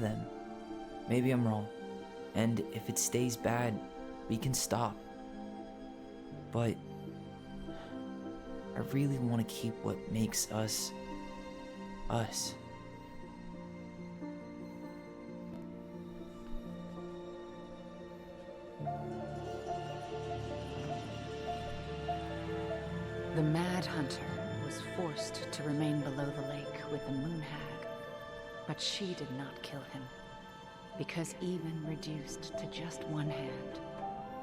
love them. Maybe I'm wrong. And if it stays bad, we can stop. But I really want to keep what makes us, us. The Mad Hunter was forced to remain below the lake with the Moon Hag, but she did not kill him, because even reduced to just one hand,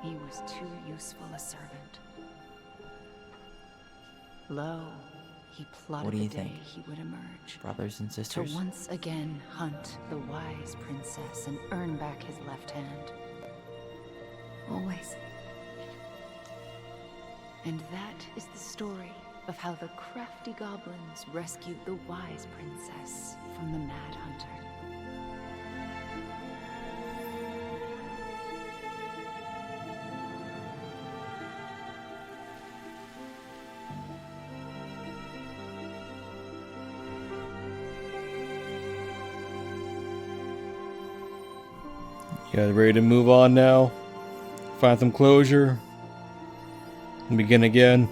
he was too useful a servant. Lo, he plotted the day he would emerge. Brothers and sisters? To once again hunt the wise princess and earn back his left hand. Always. And that is the story of how the crafty goblins rescued the wise princess from the Mad Hunter. You guys ready to move on now? Find some closure? And begin again?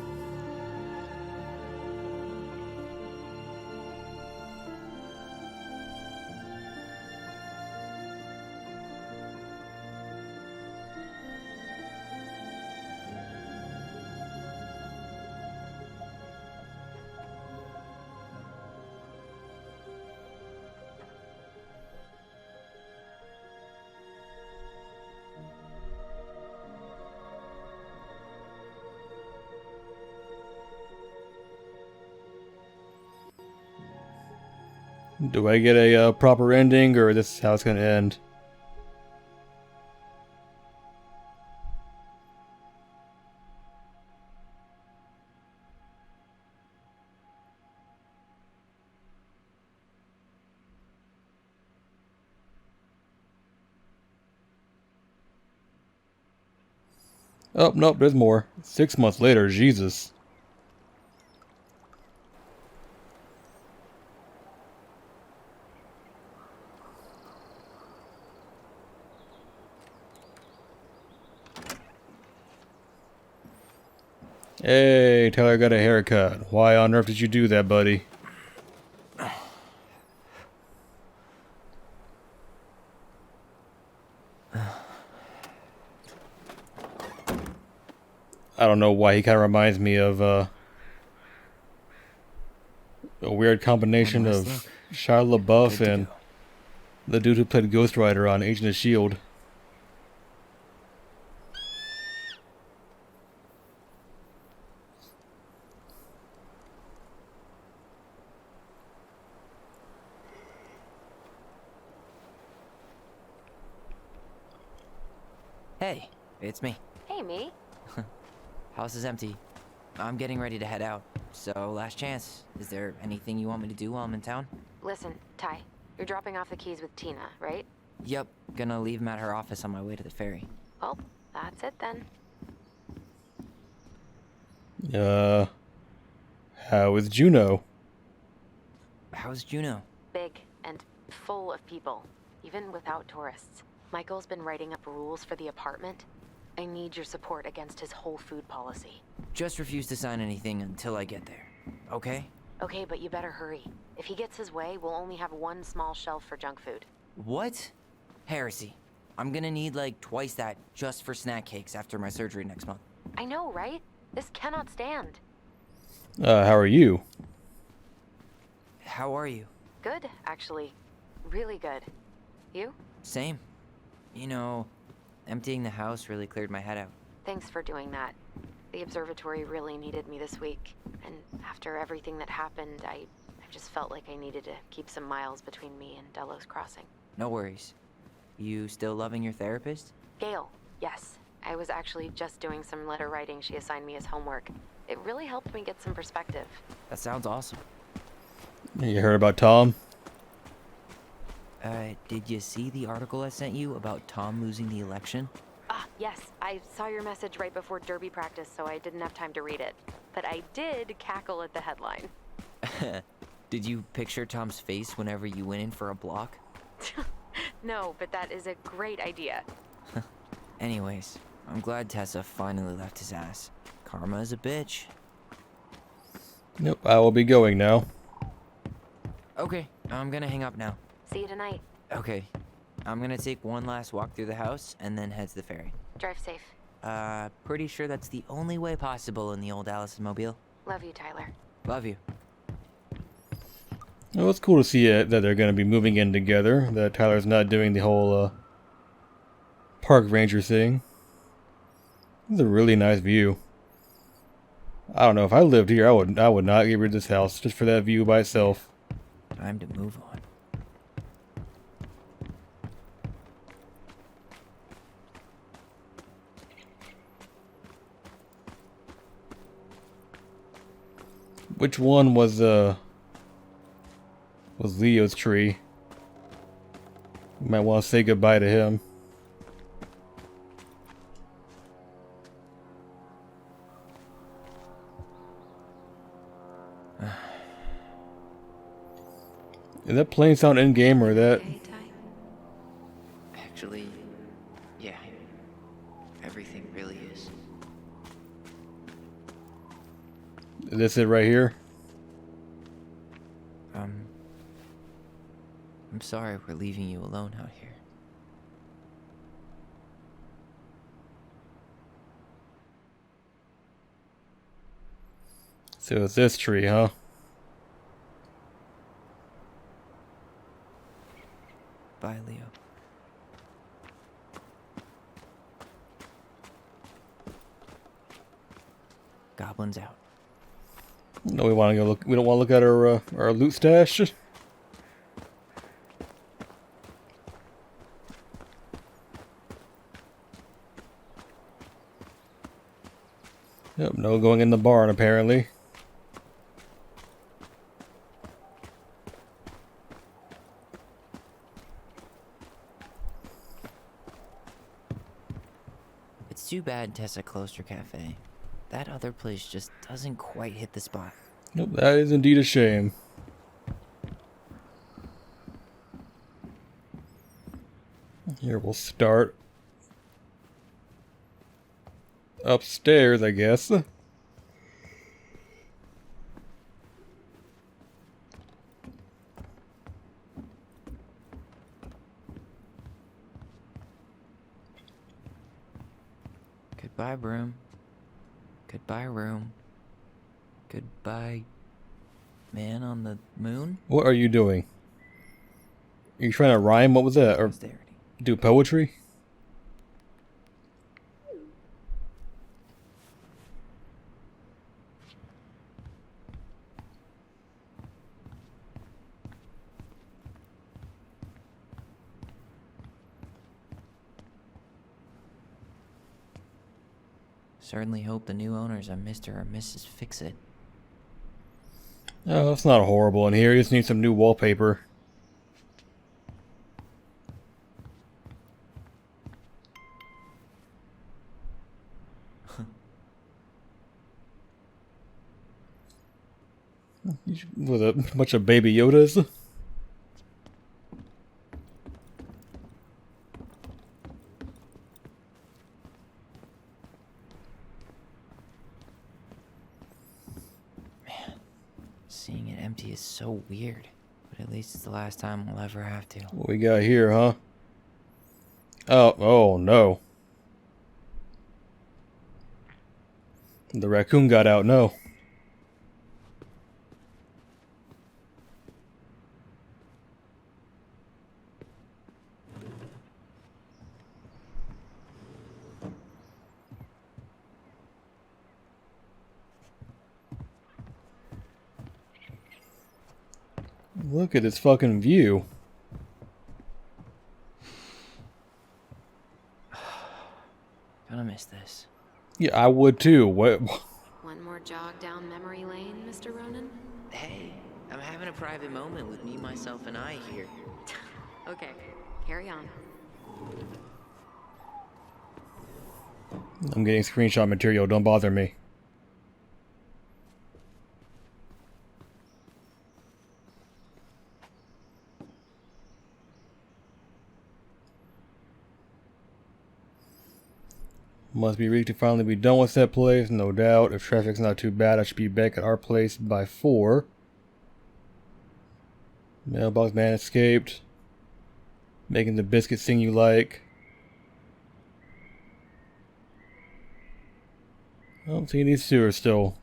Do I get a proper ending, or this is how it's gonna end? Oh, nope, there's more. 6 months later, Jesus. Hey, Tyler got a haircut. Why on earth did you do that, buddy? I don't know why he kind of reminds me of a weird combination of Shia LaBeouf and the dude who played Ghost Rider on Agent of S.H.I.E.L.D. Hey, it's me. Hey, me. House is empty. I'm getting ready to head out. So, last chance. Is there anything you want me to do while I'm in town? Listen, Ty, you're dropping off the keys with Tina, right? Yep, gonna leave them at her office on my way to the ferry. Well, that's it then. How is Juno? How's Juno? Big and full of people, even without tourists. Michael's been writing up rules for the apartment. I need your support against his whole food policy. Just refuse to sign anything until I get there. Okay? Okay, but you better hurry. If he gets his way, we'll only have one small shelf for junk food. What? Heresy. I'm gonna need like twice that just for snack cakes after my surgery next month. I know, right? This cannot stand. How are you? How are you? Good, actually. Really good. You? Same. You know, emptying the house really cleared my head out. Thanks for doing that. The observatory really needed me this week. And after everything that happened, I just felt like I needed to keep some miles between me and Delos Crossing. No worries. You still loving your therapist? Gail, yes. I was actually just doing some letter writing she assigned me as homework. It really helped me get some perspective. That sounds awesome. You heard about Tom? Did you see the article I sent you about Tom losing the election? Ah, yes. I saw your message right before derby practice, so I didn't have time to read it. But I did cackle at the headline. Did you picture Tom's face whenever you went in for a block? No, but that is a great idea. Anyways, I'm glad Tessa finally left his ass. Karma is a bitch. Nope, I will be going now. Okay, I'm gonna hang up now. See you tonight. Okay, I'm gonna take one last walk through the house and then head to the ferry. Drive safe. Pretty sure that's the only way possible in the old Allison mobile. Love you, Tyler. Love you. Well, it's cool to see that they're going to be moving in together. That Tyler's not doing the whole park ranger thing. It's a really nice view. I don't know, if I lived here, I would not get rid of this house just for that view by itself. Time to move on. Which one was Leo's tree? You might want to say goodbye to him. Is that playing sound in game or that? Okay, Ty? Actually, yeah. Everything really is. Is this it right here? I'm sorry we're leaving you alone out here. So it's this tree, huh? Bye, Leo. Goblins out. No, we want to go look. We don't want to look at our loot stash. Yep, no going in the barn apparently. It's too bad Tessa closed her cafe. That other place just doesn't quite hit the spot. Nope, that is indeed a shame. Here we'll start upstairs, I guess. Goodbye, broom. Goodbye, room. Goodbye, man on the moon? What are you doing? Are you trying to rhyme? What was that? Or Posterity. do poetry? Certainly hope the new owners are Mr. or Mrs. Fix-It. Oh, it's not horrible in here. You just need some new wallpaper. With a bunch of baby Yodas. Seeing it empty is so weird. But at least it's the last time we'll ever have to. What we got here, huh? Oh no. The raccoon got out, no. Look at this fucking view. Gonna miss this. Yeah, I would too. What? One more jog down memory lane, Mr. Ronan? Hey, I'm having a private moment with me, myself, and I here. Okay, carry on. I'm getting screenshot material. Don't bother me. Must be relieved to finally be done with that place, no doubt. If traffic's not too bad, I should be back at our place by 4. Mailbox man escaped. Making the biscuit sing you like. I don't see these two are still...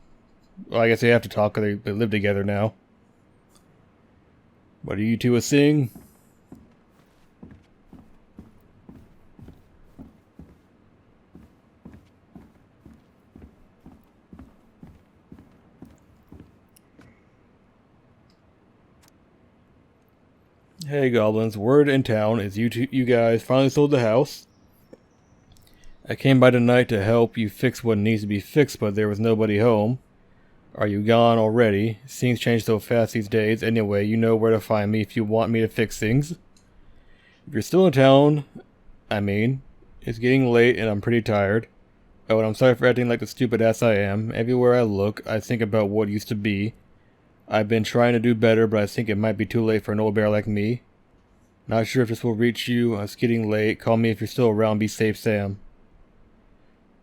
Well, I guess they have to talk because they live together now. What are you two a sing? Hey goblins, word in town is you guys finally sold the house. I came by tonight to help you fix what needs to be fixed, but there was nobody home. Are you gone already? Things change so fast these days. Anyway, you know where to find me if you want me to fix things. If you're still in town, it's getting late and I'm pretty tired. Oh, and I'm sorry for acting like the stupid ass I am. Everywhere I look, I think about what used to be. I've been trying to do better, but I think it might be too late for an old bear like me. Not sure if this will reach you. It's getting late. Call me if you're still around. Be safe, Sam.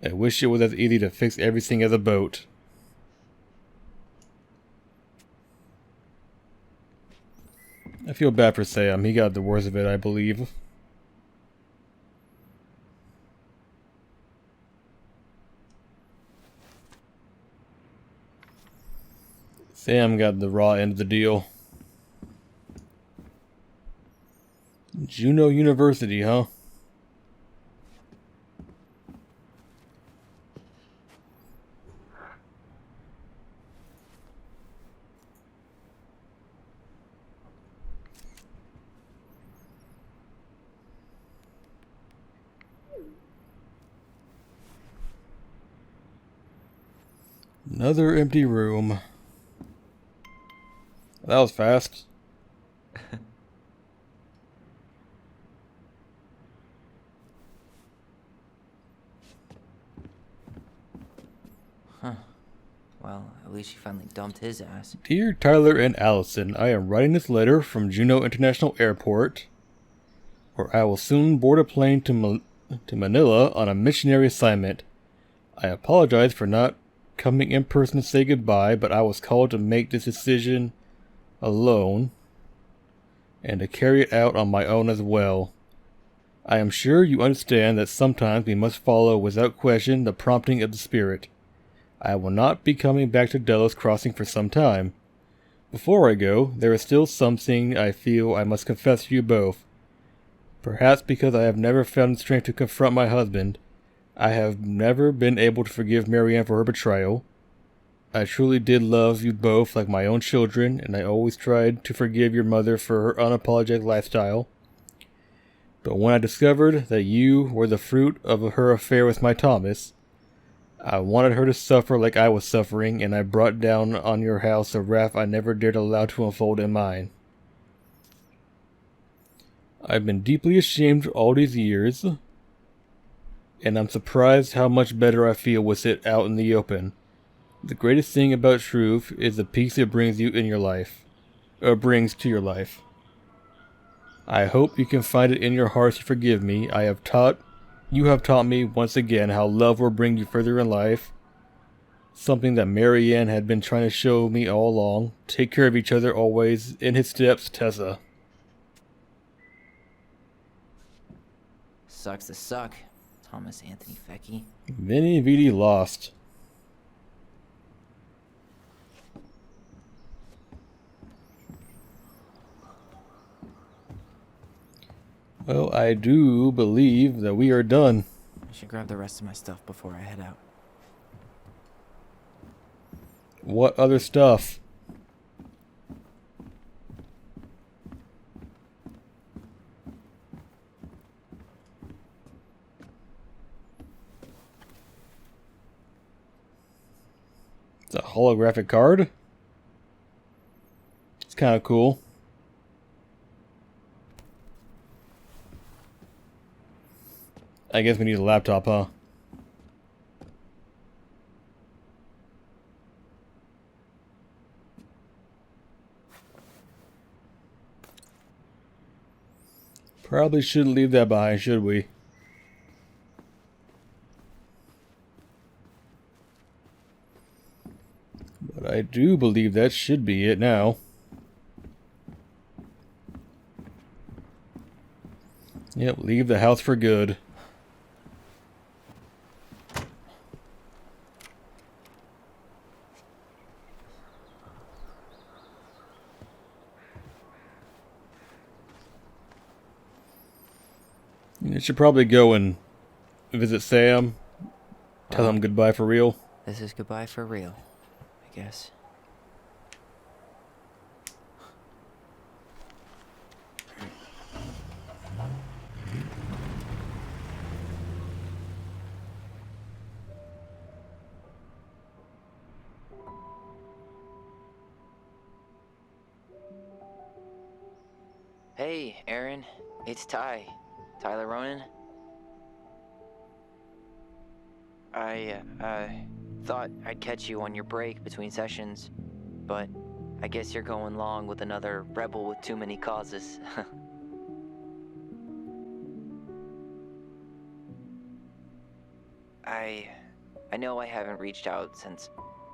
I wish it was as easy to fix everything as a boat. I feel bad for Sam. He got the worst of it, I believe. Sam got the raw end of the deal. Juneau University, huh? Another empty room. That was fast. Huh. Well, at least she finally dumped his ass. Dear Tyler and Allison, I am writing this letter from Juneau International Airport, where I will soon board a plane to Manila on a missionary assignment. I apologize for not coming in person to say goodbye, but I was called to make this decision alone and to carry it out on my own as well. I am sure you understand that sometimes we must follow without question the prompting of the Spirit. I will not be coming back to Delos Crossing for some time. Before I go, there is still something I feel I must confess to you both. Perhaps because I have never found the strength to confront my husband, I have never been able to forgive Marianne for her betrayal. I truly did love you both like my own children, and I always tried to forgive your mother for her unapologetic lifestyle. But when I discovered that you were the fruit of her affair with my Thomas, I wanted her to suffer like I was suffering, and I brought down on your house a wrath I never dared allow to unfold in mine. I've been deeply ashamed all these years, and I'm surprised how much better I feel with it out in the open. The greatest thing about truth is the peace it brings you in your life, or brings to your life. I hope you can find it in your hearts to forgive me. You have taught me once again how love will bring you further in life. Something that Marianne had been trying to show me all along. Take care of each other always. In his steps, Tessa. Sucks to suck, Thomas Anthony Fecky. Vinny Vidi lost. Well, I do believe that we are done. I should grab the rest of my stuff before I head out. What other stuff? It's a holographic card? It's kind of cool. I guess we need a laptop, huh? Probably shouldn't leave that behind, should we? I do believe that should be it now. Yep, leave the house for good. You should probably go and visit Sam. Tell him goodbye for real. This is goodbye for real, I guess. Hey, Aaron. It's Ty. Tyler Ronan. I thought I'd catch you on your break between sessions, but I guess you're going long with another rebel with too many causes. I know I haven't reached out since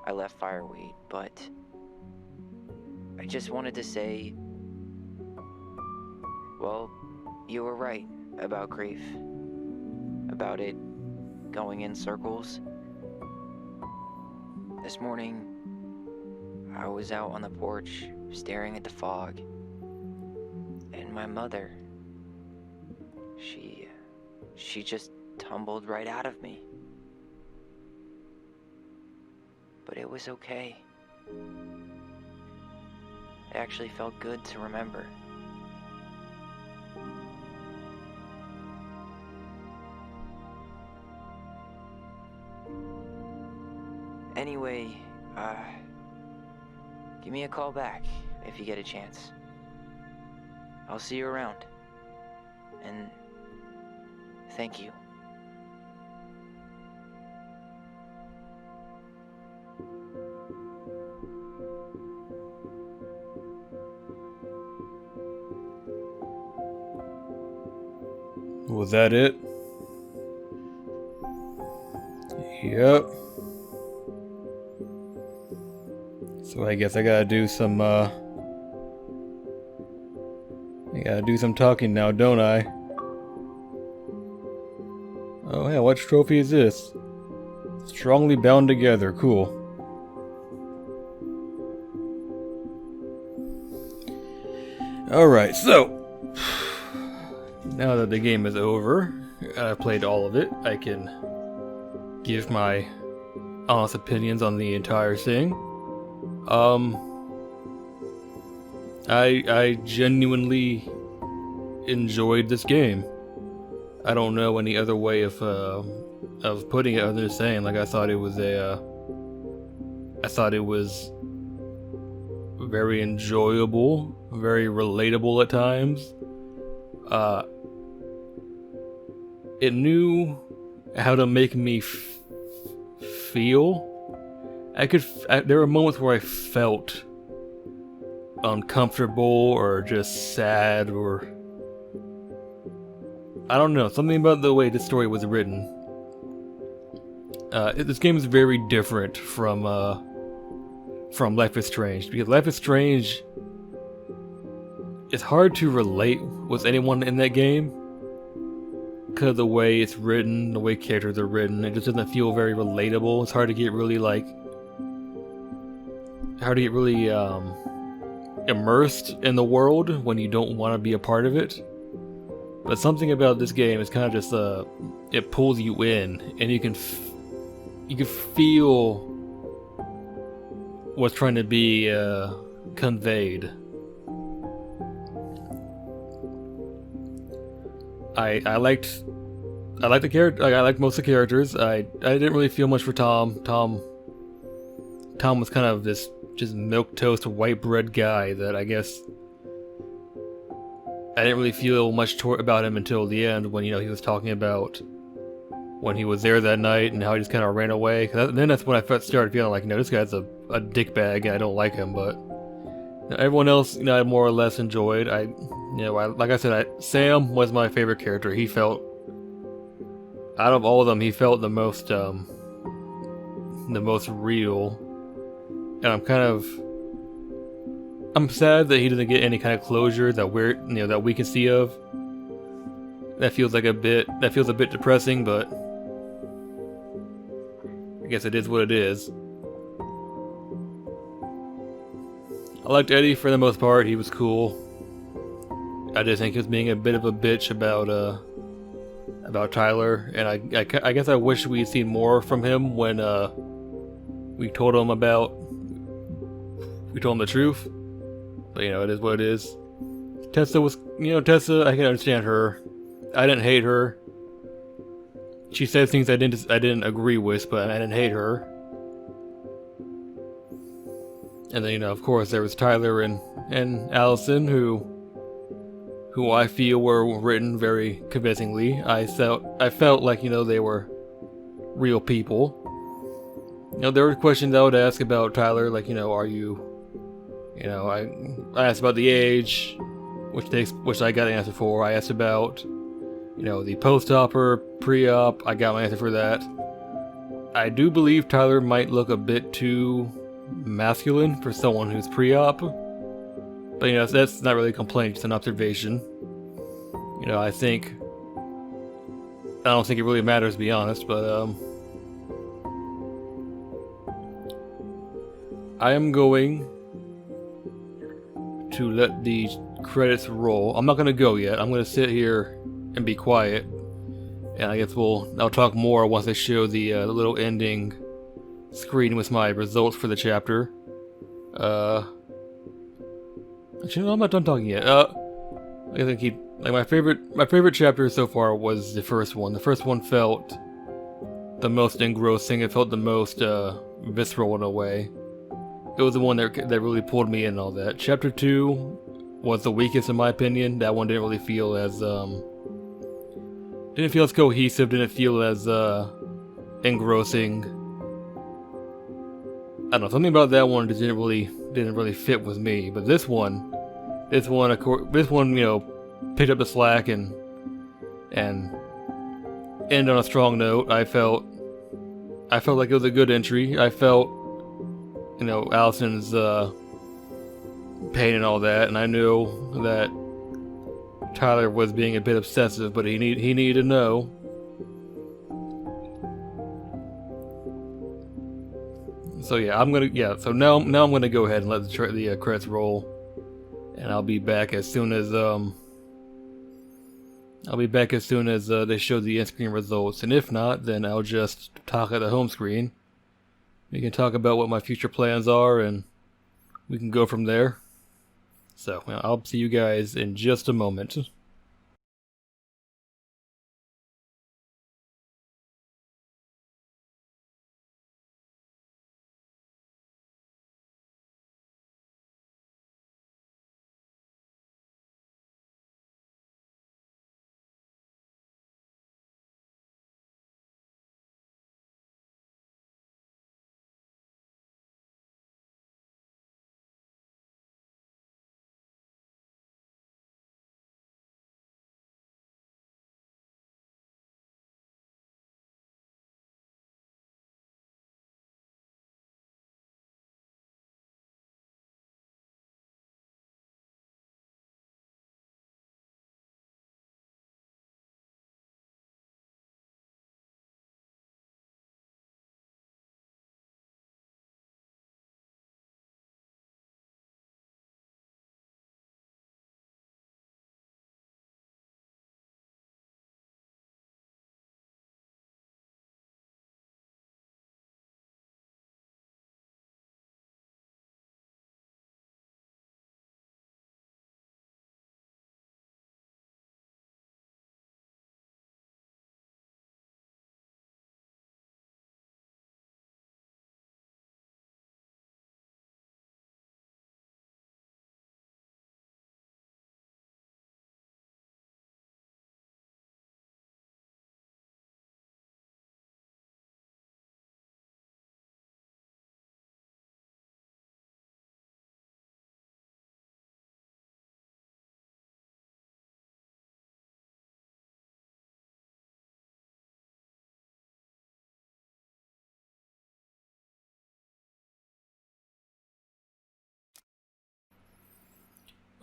I left Fireweed, but I just wanted to say, well, you were right about grief. About it going in circles. This morning, I was out on the porch staring at the fog, and my mother, she just tumbled right out of me. But it was okay. It actually felt good to remember. Anyway, give me a call back if you get a chance. I'll see you around. And thank you. Was that it? Yep. So I guess I gotta do some talking now, don't I? Oh yeah, what trophy is this? Strongly bound together, cool. Alright, so now that the game is over, I've played all of it, I can give my honest opinions on the entire thing. I genuinely enjoyed this game. I don't know any other way of putting it other than saying, like, I thought it was very enjoyable, very relatable at times. It knew how to make me feel. There were moments where I felt uncomfortable or just sad, or I don't know, something about the way the story was written. This game is very different from Life is Strange, because Life is Strange, it's hard to relate with anyone in that game because of the way it's written, the way characters are written. It just doesn't feel very relatable. It's hard to get really immersed in the world when you don't want to be a part of it. But something about this game is kind of just it pulls you in, and you can feel what's trying to be conveyed. I liked the character. I liked most of the characters. I didn't really feel much for Tom. Tom was kind of this just milquetoast white bread guy that I guess I didn't really feel much about him until the end, when he was talking about when he was there that night and how he just kind of ran away. Then that's when I first started feeling like, this guy's a dickbag and I don't like him. But everyone else, I more or less enjoyed. Like I said, Sam was my favorite character. He felt, out of all of them, he felt the most real. and I'm sad that he doesn't get any kind of closure that that we can see of. That feels a bit depressing, but I guess it is what it is. I liked Eddie for the most part. He was cool. I just think he was being a bit of a bitch about Tyler, and I guess I wish we'd seen more from him when we told him the truth. But it is what it is. Tessa, I can understand her. I didn't hate her. She said things I didn't agree with, but I didn't hate her. And then of course there was Tyler and Allison who I feel were written very convincingly. I felt like they were real people. There were questions I would ask about Tyler, like are you I asked about the age, which I got an answer for. I asked about the post-opper, pre-op. I got my answer for that. I do believe Tyler might look a bit too masculine for someone who's pre-op, but that's not really a complaint, it's an observation. I don't think it really matters, to be honest, but I am going to let the credits roll. I'm not gonna go yet. I'm gonna sit here and be quiet, and I guess I'll talk more once I show the little ending screen with my results for the chapter. Actually, no, I'm not done talking yet. I guess I keep my favorite chapter so far was the first one. The first one felt the most engrossing. It felt the most visceral in a way. It was the one that really pulled me in and all that. Chapter 2 was the weakest in my opinion. That one didn't really feel as cohesive, didn't feel as engrossing. I don't know, something about that one just didn't really fit with me. But this one, picked up the slack and ended on a strong note. I felt like it was a good entry. I felt Allison's pain and all that, and I knew that Tyler was being a bit obsessive, but he needed to know. So yeah, So now I'm gonna go ahead and let the credits roll, and I'll be back as soon as they show the in-screen results. And if not, then I'll just talk at the home screen. We can talk about what my future plans are, and we can go from there. So I'll see you guys in just a moment.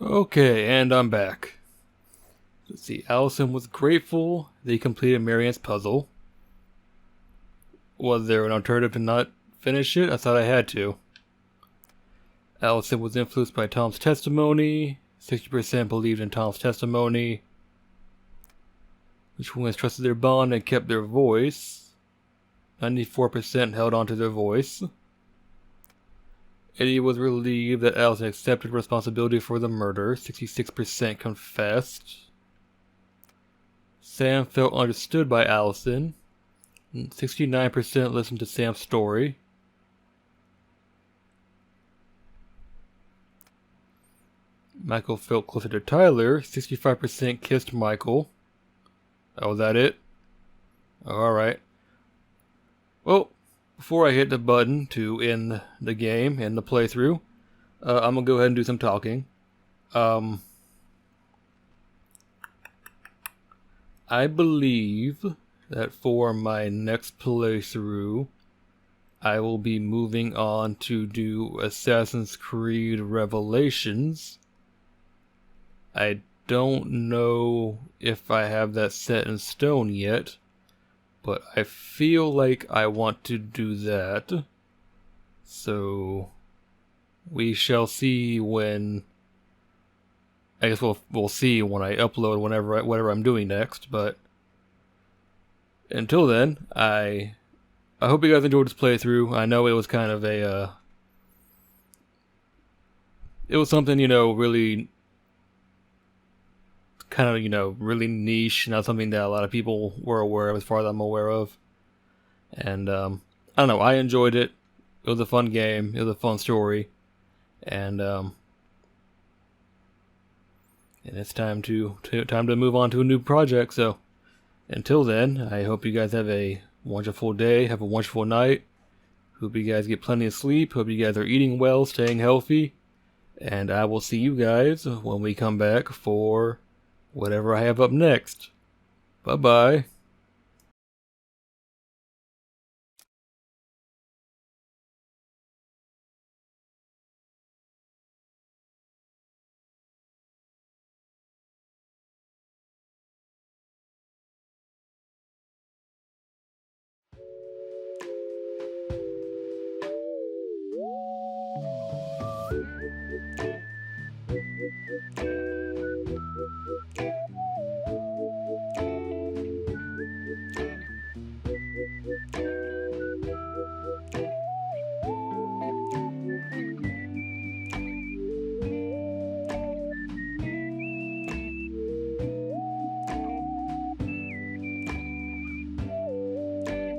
Okay, and I'm back. Let's see. Allison was grateful that he completed Marianne's puzzle. Was there an alternative to not finish it? I thought I had to. Allison was influenced by Tom's testimony. 60% believed in Tom's testimony. Which ones trusted their bond and kept their voice. 94% held on to their voice. Eddie was relieved that Allison accepted responsibility for the murder. 66% confessed. Sam felt understood by Allison. 69% listened to Sam's story. Michael felt closer to Tyler. 65% kissed Michael. Oh, was that it? Alright. Well, before I hit the button to end the game, end the playthrough, I'm gonna go ahead and do some talking. I believe that for my next playthrough, I will be moving on to do Assassin's Creed Revelations. I don't know if I have that set in stone yet, but I feel like I want to do that. So we shall see when. I guess we'll see when I upload whatever I'm doing next. But until then, I hope you guys enjoyed this playthrough. I know it was kind of a it was something really kind of really niche, not something that a lot of people were aware of, as far as I'm aware of. And I don't know, I enjoyed it. It was a fun game. It was a fun story, and it's time to move on to a new project. So until then, I hope you guys have a wonderful day, have a wonderful night. Hope you guys get plenty of sleep. Hope you guys are eating well, staying healthy, and I will see you guys when we come back for whatever I have up next. Bye bye.